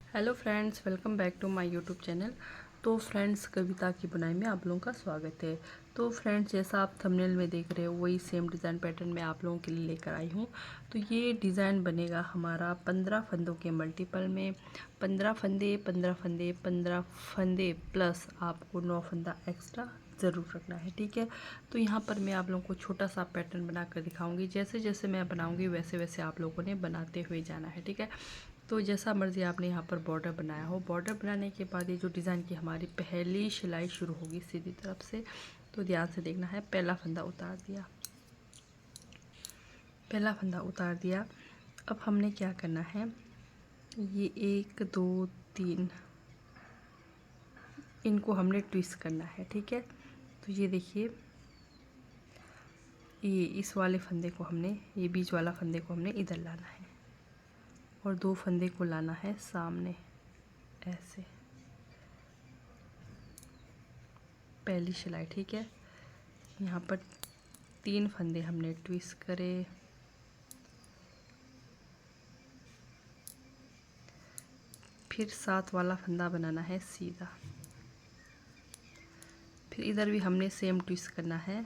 Hello friends, welcome back to my YouTube channel. तो friends, Kavita की बुनाई में आप लोगों का स्वागत है। तो फ्रेंड्स, जैसा आप थंबनेल में देख रहे हो वही सेम डिज़ाइन पैटर्न मैं आप लोगों के लिए लेकर आई हूँ। तो ये डिज़ाइन बनेगा हमारा 15 फंदों के मल्टीपल में। 15 फंदे 15 फंदे 15 फंदे प्लस आपको 9 फंदा एक्स्ट्रा ज़रूर रखना है, ठीक है। तो यहाँ पर मैं आप लोगों को छोटा सा पैटर्न बना कर दिखाऊंगी। जैसे जैसे मैं बनाऊंगी वैसे वैसे आप लोगों ने बनाते हुए जाना है, ठीक है। तो जैसा मर्ज़ी आपने यहाँ पर बॉर्डर बनाया हो। बॉर्डर बनाने के बाद ये जो डिज़ाइन की हमारी पहली सिलाई शुरू होगी सीधी तरफ से, तो ध्यान से देखना है। पहला फंदा उतार दिया, पहला फंदा उतार दिया। अब हमने क्या करना है, ये 1 2 3 इनको हमने ट्विस्ट करना है, ठीक है। तो ये देखिए, ये इस वाले फंदे को हमने, ये बीच वाला फंदे को हमने इधर लाना है और 2 फंदे को लाना है सामने ऐसे, पहली सिलाई, ठीक है। यहाँ पर 3 फंदे हमने ट्विस्ट करे, फिर 7 वाला फंदा बनाना है सीधा। फिर इधर भी हमने सेम ट्विस्ट करना है।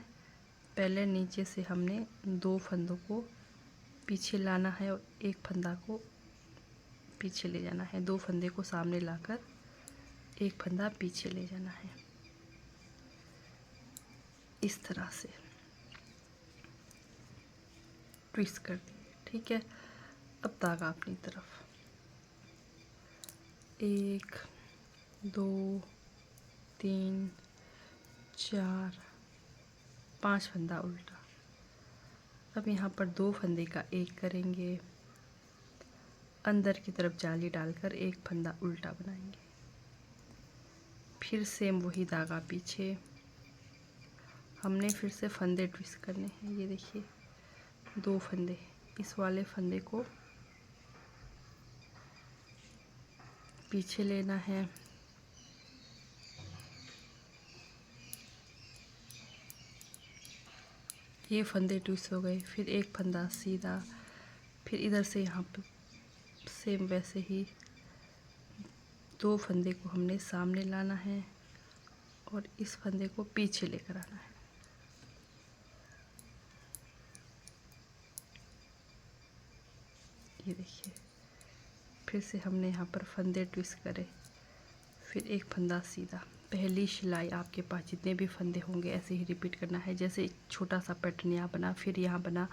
पहले नीचे से हमने 2 फंदों को पीछे लाना है और एक फंदा को पीछे ले जाना है। 2 फंदे को सामने लाकर एक फंदा पीछे ले जाना है, इस तरह से ट्विस्ट कर दिए, ठीक है। अब धागा अपनी तरफ, 1 2 3 4 5 फंदा उल्टा। अब यहाँ पर 2 फंदे का एक करेंगे, अंदर की तरफ जाली डालकर एक फंदा उल्टा बनाएंगे। फिर सेम वही धागा पीछे, हमने फिर से फंदे ट्विस्ट करने हैं। ये देखिए, 2 फंदे, इस वाले फंदे को पीछे लेना है, ये फंदे ट्विस्ट हो गए। फिर एक फंदा सीधा, फिर इधर से यहाँ पे सेम वैसे ही 2 फंदे को हमने सामने लाना है और इस फंदे को पीछे लेकर आना है। ये देखिए, फिर से हमने यहाँ पर फंदे ट्विस्ट करे, फिर एक फंदा सीधा। पहली सिलाई आपके पास जितने भी फंदे होंगे ऐसे ही रिपीट करना है। जैसे छोटा सा पैटर्न यहाँ बना, फिर यहाँ बना,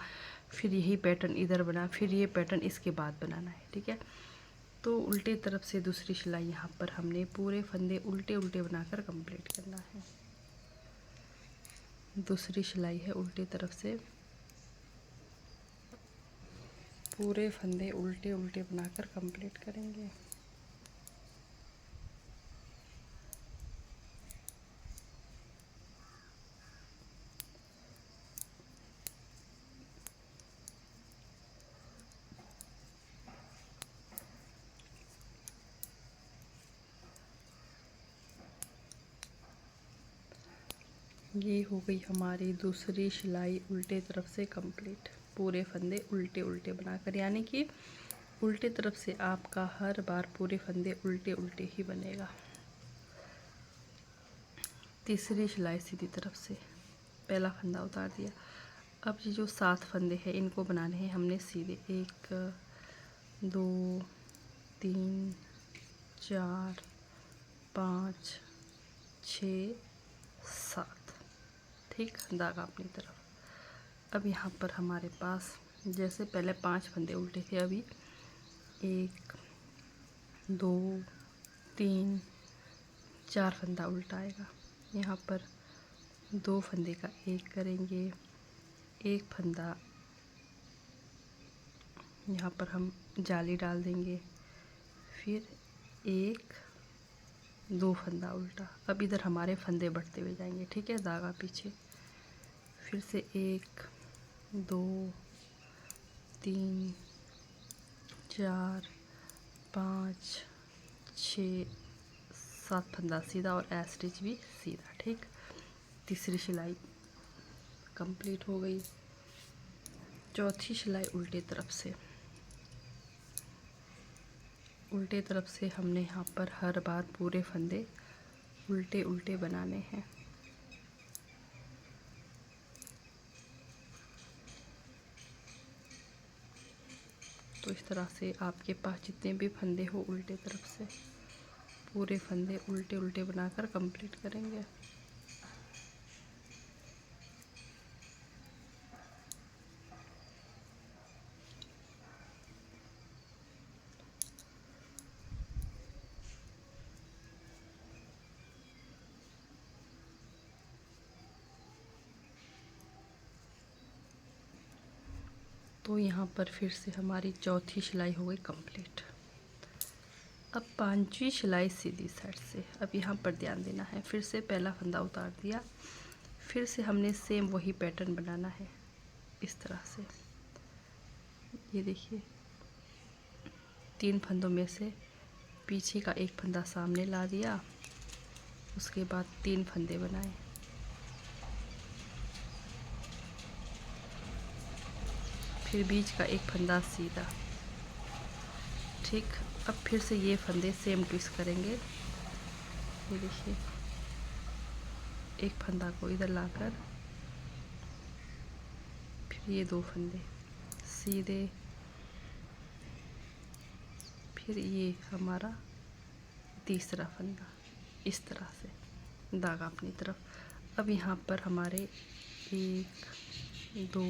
फिर यही पैटर्न इधर बना, फिर ये पैटर्न इसके बाद बनाना है, ठीक है। तो उल्टे तरफ से दूसरी सिलाई यहाँ पर हमने पूरे फंदे उल्टे उल्टे बनाकर कंप्लीट करना है। दूसरी सिलाई है उल्टे तरफ से, पूरे फंदे उल्टे उल्टे बनाकर कंप्लीट करेंगे। ये हो गई हमारी दूसरी सिलाई उल्टे तरफ से कंप्लीट। पूरे फंदे उल्टे उल्टे बनाकर, यानी कि उल्टे तरफ से आपका हर बार पूरे फंदे उल्टे उल्टे ही बनेगा। तीसरी सिलाई सीधी तरफ से, पहला फंदा उतार दिया। अब ये जो 7 फंदे हैं इनको बनाने हैं हमने सीधे, 1 2 3 4 5 6 7, ठीक। धागा अपनी तरफ। अब यहाँ पर हमारे पास जैसे पहले 5 फंदे उल्टे थे, अभी 1 2 3 4 फंदा उल्टा आएगा। यहाँ पर 2 फंदे का एक करेंगे, एक फंदा यहाँ पर हम जाली डाल देंगे, फिर 1 2 फंदा उल्टा। अब इधर हमारे फंदे बढ़ते हुए जाएंगे, ठीक है। धागा पीछे, फिर से 1 2 3 4 5 6 7 फंदा सीधा और ए स्टिच भी सीधा, ठीक। तीसरी सिलाई कंप्लीट हो गई। चौथी सिलाई उल्टे तरफ से, उल्टे तरफ से हमने यहाँ पर हर बार पूरे फंदे उल्टे उल्टे बनाने हैं। तो इस तरह से आपके पास जितने भी फंदे हो उल्टे तरफ से पूरे फंदे उल्टे उल्टे बनाकर कंप्लीट करेंगे। तो यहाँ पर फिर से हमारी चौथी सिलाई हो गई कंप्लीट। अब पांचवी सिलाई सीधी साइड से। अब यहाँ पर ध्यान देना है, फिर से पहला फंदा उतार दिया, फिर से हमने सेम वही पैटर्न बनाना है इस तरह से। ये देखिए 3 फंदों में से पीछे का एक फंदा सामने ला दिया, उसके बाद 3 फंदे बनाए, फिर बीच का एक फंदा सीधा। ठीक, अब फिर से ये फंदे सेम ट्विस्ट करेंगे। ये देखिए एक फंदा को इधर लाकर फिर ये 2 फंदे सीधे, फिर ये हमारा तीसरा फंदा इस तरह से धागा अपनी तरफ। अब यहाँ पर हमारे 1 2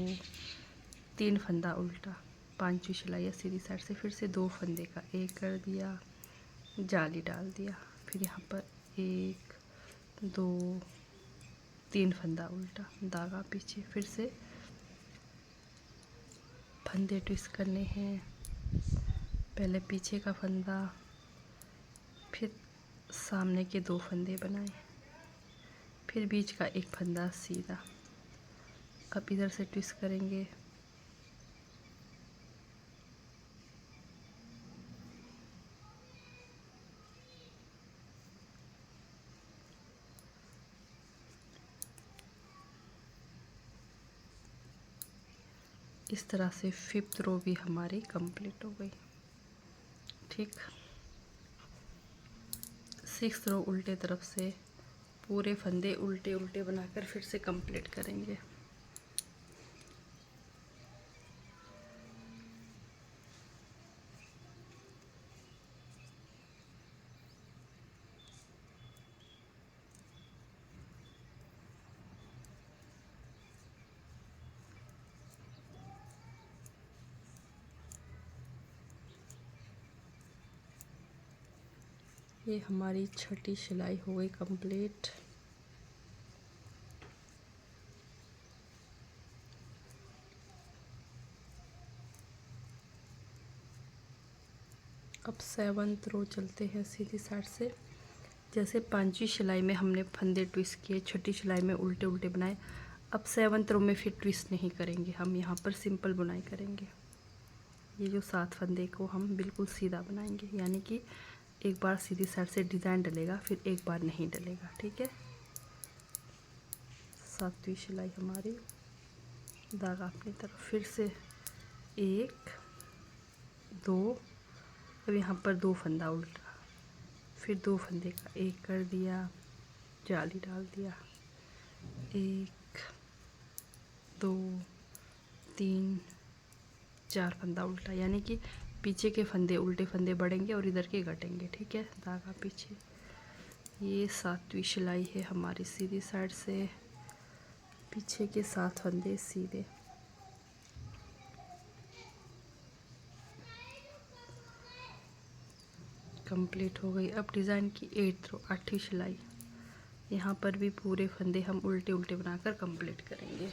3 फंदा उल्टा, पांचवी सिलाई है सीधी साइड से, फिर से 2 फंदे का एक कर दिया, जाली डाल दिया, फिर यहाँ पर 1 2 3 फंदा उल्टा, धागा पीछे, फिर से फंदे ट्विस्ट करने हैं। पहले पीछे का फंदा, फिर सामने के 2 फंदे बनाए, फिर बीच का एक फंदा सीधा। अब इधर से ट्विस्ट करेंगे, इस तरह से 5th रो भी हमारी कंप्लीट हो गई। ठीक, 6th रो उल्टे तरफ से पूरे फंदे उल्टे उल्टे बनाकर फिर से कंप्लीट करेंगे। ये हमारी छठी सिलाई हो गई कंप्लीट। अब 7th रो चलते हैं सीधी साइड से। जैसे पांचवी सिलाई में हमने फंदे ट्विस्ट किए, छठी सिलाई में उल्टे उल्टे बनाए, अब 7th रो में फिर ट्विस्ट नहीं करेंगे, हम यहाँ पर सिंपल बुनाई करेंगे। ये जो 7 फंदे को हम बिल्कुल सीधा बनाएंगे, यानी कि एक बार सीधी साइड से डिज़ाइन डलेगा, फिर एक बार नहीं डलेगा। ठीक है, 7वीं सिलाई हमारी, धागा अपनी तरफ, फिर से 1 2, अब यहाँ पर 2 फंदा उल्टा, फिर 2 फंदे का एक कर दिया, जाली डाल दिया, 1 2 3 4 फंदा उल्टा, यानी कि पीछे के फंदे उल्टे फंदे बढ़ेंगे और इधर के घटेंगे। ठीक है, धागा पीछे। ये 7वीं सिलाई है हमारी सीधी साइड से, पीछे के 7 फंदे सीधे। कंप्लीट हो गई। अब डिज़ाइन की 8th रो 8वीं सिलाई, यहाँ पर भी पूरे फंदे हम उल्टे उल्टे बनाकर कंप्लीट करेंगे।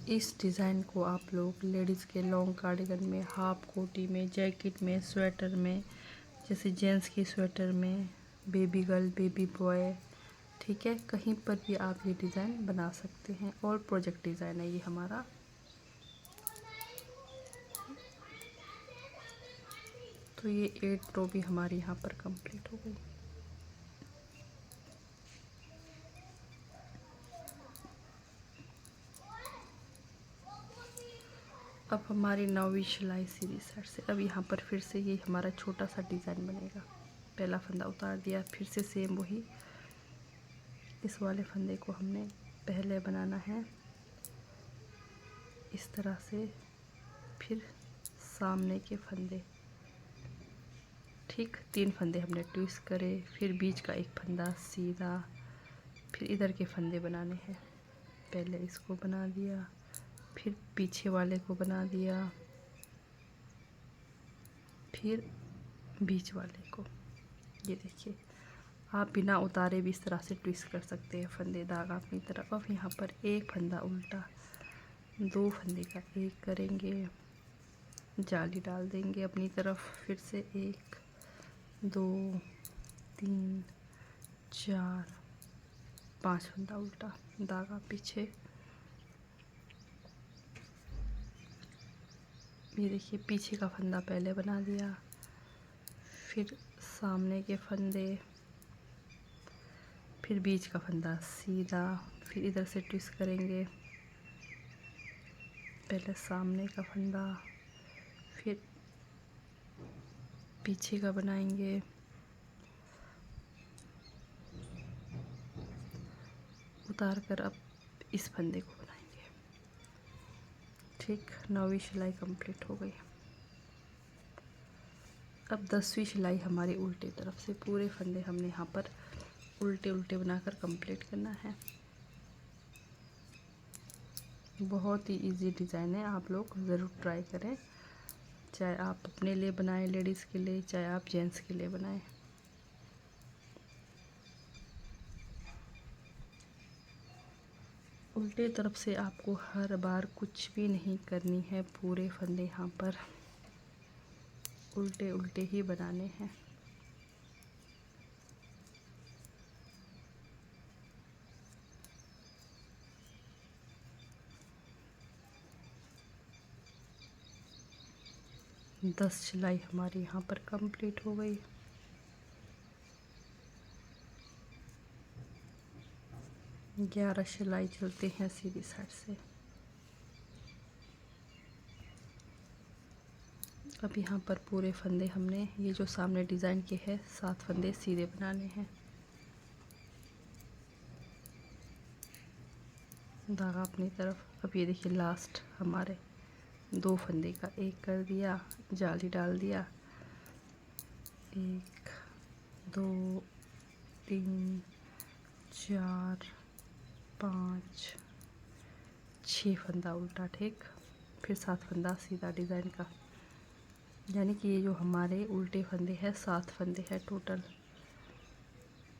इस डिज़ाइन को आप लोग लेडीज़ के लॉन्ग कार्डिगन में, हाफ कोटी में, जैकेट में, स्वेटर में, जैसे जेंट्स की स्वेटर में, बेबी गर्ल, बेबी बॉय, ठीक है, कहीं पर भी आप ये डिज़ाइन बना सकते हैं। और प्रोजेक्ट डिज़ाइन है ये हमारा। तो तो ये 8 रो भी हमारी यहाँ पर कंप्लीट हो गई। अब हमारी 9वीं सिलाई सीधी साइड से। अब यहाँ पर फिर से ये हमारा छोटा सा डिज़ाइन बनेगा। पहला फंदा उतार दिया, फिर से सेम वही इस वाले फंदे को हमने पहले बनाना है इस तरह से, फिर सामने के फंदे, ठीक 3 फंदे हमने ट्विस्ट करे, फिर बीच का एक फंदा सीधा, फिर इधर के फंदे बनाने हैं। पहले इसको बना दिया, फिर पीछे वाले को बना दिया, फिर बीच वाले को। ये देखिए, आप बिना उतारे भी इस तरह से ट्विस्ट कर सकते हैं फंदे, धागा अपनी तरफ। अब यहाँ पर एक फंदा उल्टा, 2 फंदे का एक करेंगे, जाली डाल देंगे अपनी तरफ, फिर से 1 2 3 4 5 फंदा उल्टा, धागा पीछे। ये देखिए, पीछे का फंदा पहले बना दिया, फिर सामने के फंदे, फिर बीच का फंदा सीधा, फिर इधर से ट्विस्ट करेंगे। पहले सामने का फंदा, फिर पीछे का बनाएंगे, उतार कर अब इस फंदे को बनाएंगे। ठीक, 9वीं सिलाई कंप्लीट हो गई। अब 10वीं सिलाई हमारी उल्टे तरफ से। पूरे फंदे हमने यहाँ पर उल्टे उल्टे बनाकर कंप्लीट करना है। बहुत ही इजी डिज़ाइन है, आप लोग ज़रूर ट्राई करें, चाहे आप अपने लिए बनाएं, लेडीज़ के लिए, चाहे आप जेंट्स के लिए बनाएं। उल्टे तरफ से आपको हर बार कुछ भी नहीं करनी है, पूरे फंदे यहाँ पर उल्टे उल्टे ही बनाने हैं। दस सिलाई हमारी यहाँ पर कंप्लीट हो गई। ग्यारह सिलाई चलते हैं सीधी साइड से। अब यहाँ पर पूरे फंदे हमने, ये जो सामने डिज़ाइन के हैं, 7 फंदे सीधे बनाने हैं। धागा अपनी तरफ। अब ये देखिए, लास्ट हमारे 2 फंदे का एक कर दिया, जाली डाल दिया, 1 2 3 4 5 6 फंदा उल्टा, ठीक, फिर 7 फंदा सीधा डिज़ाइन का। यानी कि ये जो हमारे उल्टे फंदे हैं, 7 फंदे हैं टोटल।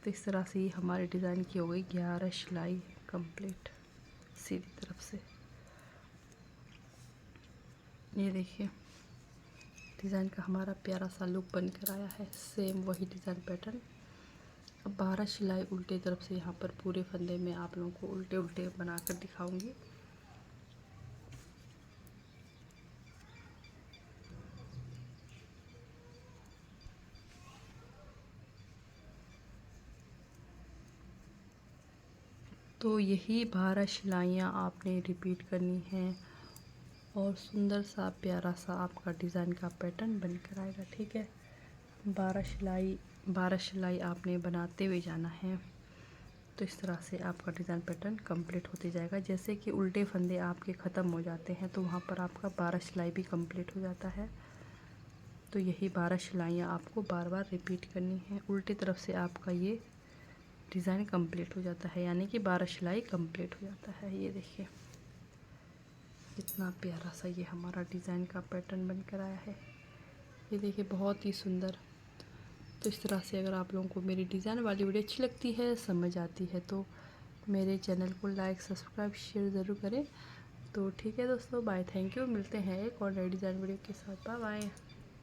तो इस तरह से ये हमारे डिज़ाइन की हो गई 11 सिलाई कंप्लीट सीधी तरफ से। ये देखिए, डिज़ाइन का हमारा प्यारा सा लुक बनकर आया है। सेम वही डिज़ाइन पैटर्न। अब 12 सिलाई उल्टे तरफ से यहाँ पर पूरे फंदे में आप लोगों को उल्टे उल्टे बनाकर दिखाऊंगी। तो यही 12 सिलाइयाँ आपने रिपीट करनी हैं और सुंदर सा प्यारा सा आपका डिज़ाइन का पैटर्न बनकर आएगा। ठीक है, 12 सिलाई आपने बनाते हुए जाना है। तो इस तरह से आपका डिज़ाइन पैटर्न कंप्लीट होते जाएगा। जैसे कि उल्टे फंदे आपके ख़त्म हो जाते हैं तो वहाँ पर आपका 12 सिलाई भी कंप्लीट हो जाता है। तो यही 12 सिलाइयाँ आपको बार बार रिपीट करनी है। उल्टी तरफ से आपका ये डिज़ाइन कंप्लीट हो जाता है, यानी कि 12 सिलाई कंप्लीट हो जाता है। ये देखिए, कितना प्यारा सा ये हमारा डिज़ाइन का पैटर्न बनकर आया है। ये देखिए, बहुत ही सुंदर। तो इस तरह से अगर आप लोगों को मेरी डिज़ाइन वाली वीडियो अच्छी लगती है, समझ आती है, तो मेरे चैनल को लाइक सब्सक्राइब शेयर ज़रूर करें। तो ठीक है दोस्तों, बाय, थैंक यू। मिलते हैं एक और नई डिज़ाइन वीडियो के साथ। Bye bye.